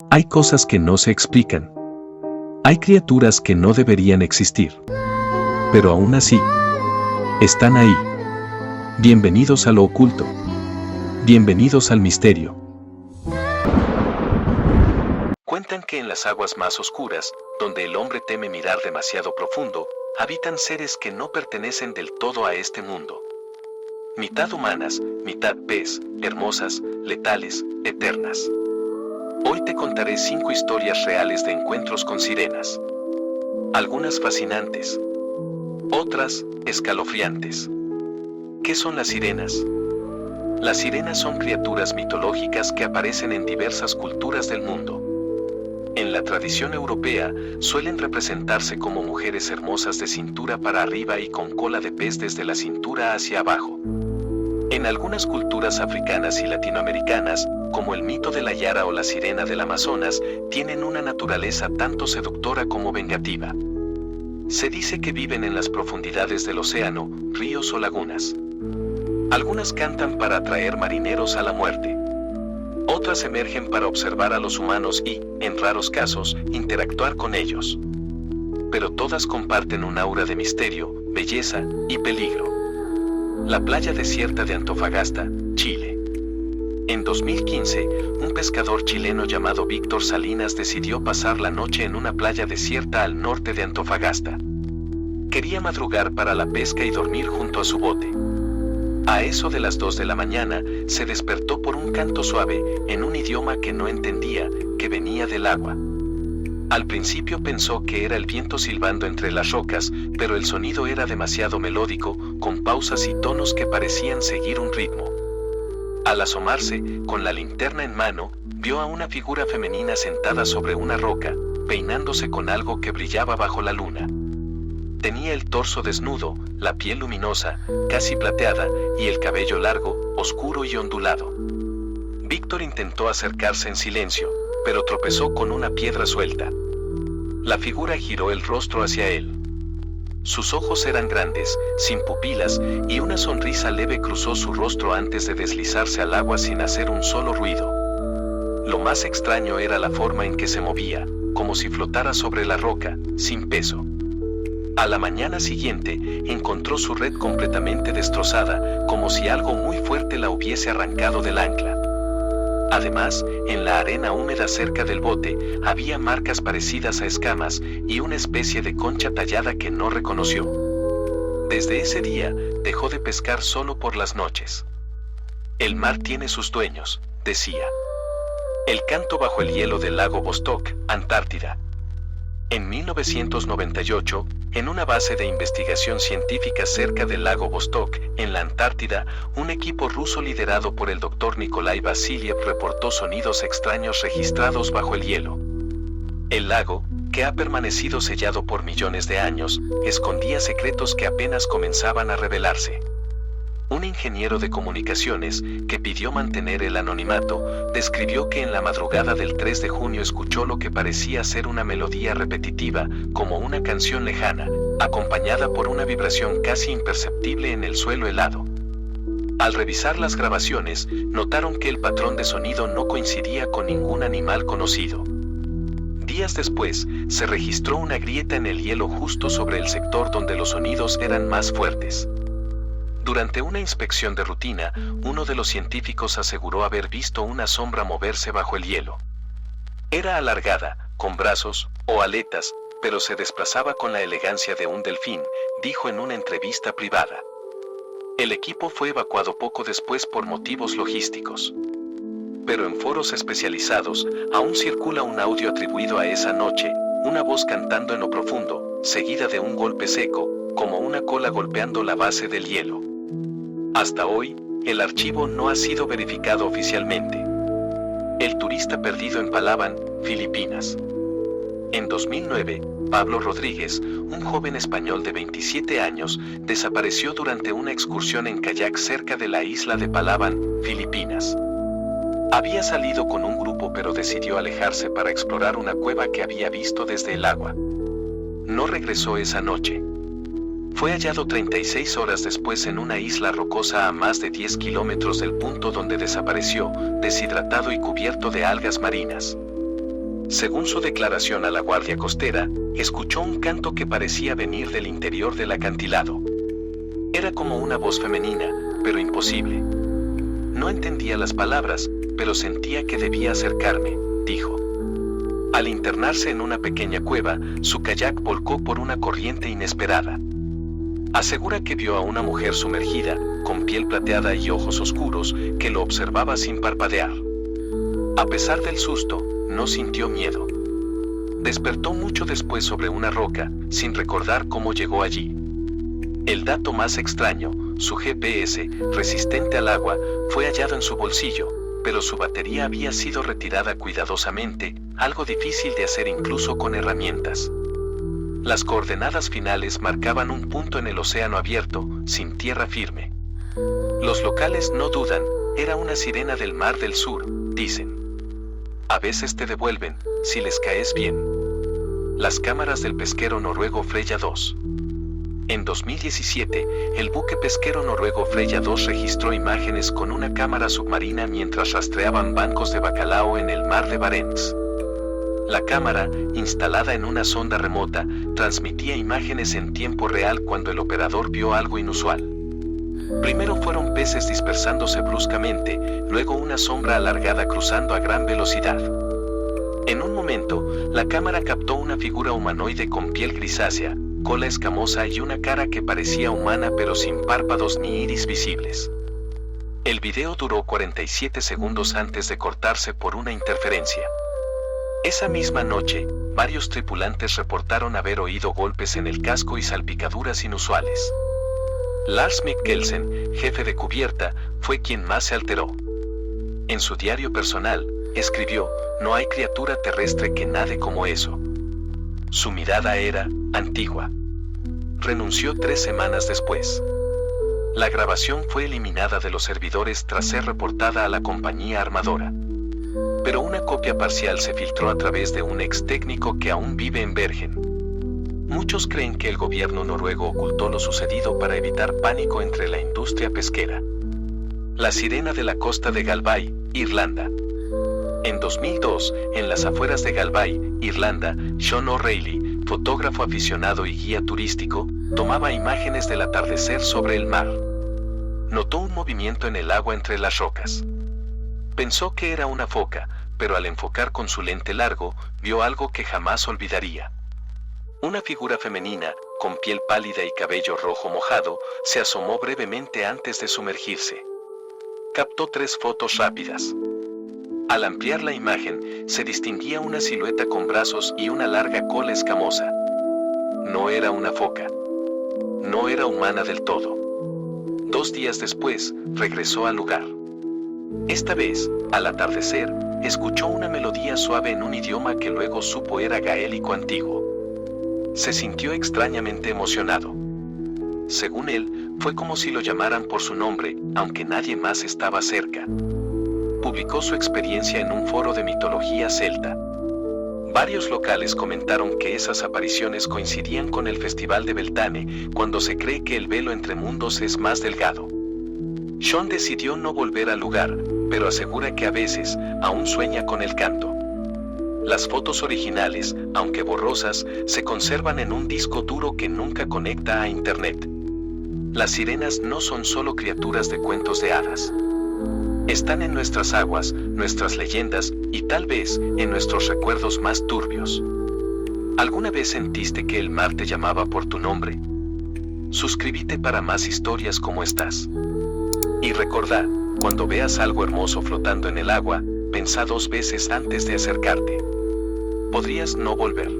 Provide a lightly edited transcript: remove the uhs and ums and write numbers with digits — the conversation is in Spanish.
Hay cosas que no se explican. Hay criaturas que no deberían existir. Pero aún así, están ahí. Bienvenidos a lo oculto. Bienvenidos al misterio. Cuentan que en las aguas más oscuras, donde el hombre teme mirar demasiado profundo, habitan seres que no pertenecen del todo a este mundo. Mitad humanas, mitad pez, hermosas, letales, eternas. Hoy te contaré 5 historias reales de encuentros con sirenas. Algunas fascinantes. Otras, escalofriantes. ¿Qué son las sirenas? Las sirenas son criaturas mitológicas que aparecen en diversas culturas del mundo. En la tradición europea, suelen representarse como mujeres hermosas de cintura para arriba y con cola de pez desde la cintura hacia abajo. En algunas culturas africanas y latinoamericanas, como el mito de la Yara o la sirena del Amazonas, tienen una naturaleza tanto seductora como vengativa. Se dice que viven en las profundidades del océano, ríos o lagunas. Algunas cantan para atraer marineros a la muerte. Otras emergen para observar a los humanos y, en raros casos, interactuar con ellos. Pero todas comparten un aura de misterio, belleza y peligro. La playa desierta de Antofagasta, Chile. En 2015, un pescador chileno llamado Víctor Salinas decidió pasar la noche en una playa desierta al norte de Antofagasta. Quería madrugar para la pesca y dormir junto a su bote. A eso de las 2 de la mañana, se despertó por un canto suave, en un idioma que no entendía, que venía del agua. Al principio pensó que era el viento silbando entre las rocas, pero el sonido era demasiado melódico, con pausas y tonos que parecían seguir un ritmo. Al asomarse, con la linterna en mano, vio a una figura femenina sentada sobre una roca, peinándose con algo que brillaba bajo la luna. Tenía el torso desnudo, la piel luminosa, casi plateada, y el cabello largo, oscuro y ondulado. Víctor intentó acercarse en silencio, pero tropezó con una piedra suelta. La figura giró el rostro hacia él. Sus ojos eran grandes, sin pupilas, y una sonrisa leve cruzó su rostro antes de deslizarse al agua sin hacer un solo ruido. Lo más extraño era la forma en que se movía, como si flotara sobre la roca, sin peso. A la mañana siguiente, encontró su red completamente destrozada, como si algo muy fuerte la hubiese arrancado del ancla. Además, en la arena húmeda cerca del bote, había marcas parecidas a escamas y una especie de concha tallada que no reconoció. Desde ese día, dejó de pescar solo por las noches. El mar tiene sus dueños, decía. El canto bajo el hielo del lago Vostok, Antártida. En 1998, en una base de investigación científica cerca del lago Vostok, en la Antártida, un equipo ruso liderado por el Dr. Nikolai Vasiliev reportó sonidos extraños registrados bajo el hielo. El lago, que ha permanecido sellado por millones de años, escondía secretos que apenas comenzaban a revelarse. Un ingeniero de comunicaciones, que pidió mantener el anonimato, describió que en la madrugada del 3 de junio escuchó lo que parecía ser una melodía repetitiva, como una canción lejana, acompañada por una vibración casi imperceptible en el suelo helado. Al revisar las grabaciones, notaron que el patrón de sonido no coincidía con ningún animal conocido. Días después, se registró una grieta en el hielo justo sobre el sector donde los sonidos eran más fuertes. Durante una inspección de rutina, uno de los científicos aseguró haber visto una sombra moverse bajo el hielo. Era alargada, con brazos o aletas, pero se desplazaba con la elegancia de un delfín, dijo en una entrevista privada. El equipo fue evacuado poco después por motivos logísticos. Pero en foros especializados, aún circula un audio atribuido a esa noche, una voz cantando en lo profundo, seguida de un golpe seco, como una cola golpeando la base del hielo. Hasta hoy, el archivo no ha sido verificado oficialmente. El turista perdido en Palawan, Filipinas. En 2009, Pablo Rodríguez, un joven español de 27 años, desapareció durante una excursión en kayak cerca de la isla de Palawan, Filipinas. Había salido con un grupo pero decidió alejarse para explorar una cueva que había visto desde el agua. No regresó esa noche. Fue hallado 36 horas después en una isla rocosa a más de 10 kilómetros del punto donde desapareció, deshidratado y cubierto de algas marinas. Según su declaración a la guardia costera, escuchó un canto que parecía venir del interior del acantilado. Era como una voz femenina, pero imposible. No entendía las palabras, pero sentía que debía acercarme, dijo. Al internarse en una pequeña cueva, su kayak volcó por una corriente inesperada. Asegura que vio a una mujer sumergida, con piel plateada y ojos oscuros, que lo observaba sin parpadear. A pesar del susto, no sintió miedo. Despertó mucho después sobre una roca, sin recordar cómo llegó allí. El dato más extraño, su GPS, resistente al agua, fue hallado en su bolsillo, pero su batería había sido retirada cuidadosamente, algo difícil de hacer incluso con herramientas. Las coordenadas finales marcaban un punto en el océano abierto, sin tierra firme. Los locales no dudan, era una sirena del Mar del Sur, dicen. A veces te devuelven, si les caes bien. Las cámaras del pesquero noruego Freya 2. En 2017, el buque pesquero noruego Freya 2 registró imágenes con una cámara submarina mientras rastreaban bancos de bacalao en el mar de Barents. La cámara, instalada en una sonda remota, transmitía imágenes en tiempo real cuando el operador vio algo inusual. Primero fueron peces dispersándose bruscamente, luego una sombra alargada cruzando a gran velocidad. En un momento, la cámara captó una figura humanoide con piel grisácea, cola escamosa y una cara que parecía humana pero sin párpados ni iris visibles. El video duró 47 segundos antes de cortarse por una interferencia. Esa misma noche, varios tripulantes reportaron haber oído golpes en el casco y salpicaduras inusuales. Lars Mikkelsen, jefe de cubierta, fue quien más se alteró. En su diario personal, escribió, no hay criatura terrestre que nade como eso. Su mirada era antigua. Renunció 3 semanas después. La grabación fue eliminada de los servidores tras ser reportada a la compañía armadora. Pero una copia parcial se filtró a través de un ex técnico que aún vive en Bergen. Muchos creen que el gobierno noruego ocultó lo sucedido para evitar pánico entre la industria pesquera. La sirena de la costa de Galway, Irlanda. En 2002, en las afueras de Galway, Irlanda, Sean O'Reilly, fotógrafo aficionado y guía turístico, tomaba imágenes del atardecer sobre el mar. Notó un movimiento en el agua entre las rocas. Pensó que era una foca, pero al enfocar con su lente largo, vio algo que jamás olvidaría. Una figura femenina, con piel pálida y cabello rojo mojado, se asomó brevemente antes de sumergirse. Captó 3 fotos rápidas. Al ampliar la imagen, se distinguía una silueta con brazos y una larga cola escamosa. No era una foca. No era humana del todo. 2 días después, regresó al lugar. Esta vez, al atardecer, escuchó una melodía suave en un idioma que luego supo era gaélico antiguo. Se sintió extrañamente emocionado. Según él, fue como si lo llamaran por su nombre, aunque nadie más estaba cerca. Publicó su experiencia en un foro de mitología celta. Varios locales comentaron que esas apariciones coincidían con el Festival de Beltane, cuando se cree que el velo entre mundos es más delgado. Sean decidió no volver al lugar, pero asegura que a veces, aún sueña con el canto. Las fotos originales, aunque borrosas, se conservan en un disco duro que nunca conecta a Internet. Las sirenas no son solo criaturas de cuentos de hadas. Están en nuestras aguas, nuestras leyendas, y tal vez, en nuestros recuerdos más turbios. ¿Alguna vez sentiste que el mar te llamaba por tu nombre? Suscríbete para más historias como estas. Y recordá, cuando veas algo hermoso flotando en el agua, pensá 2 veces antes de acercarte. Podrías no volver.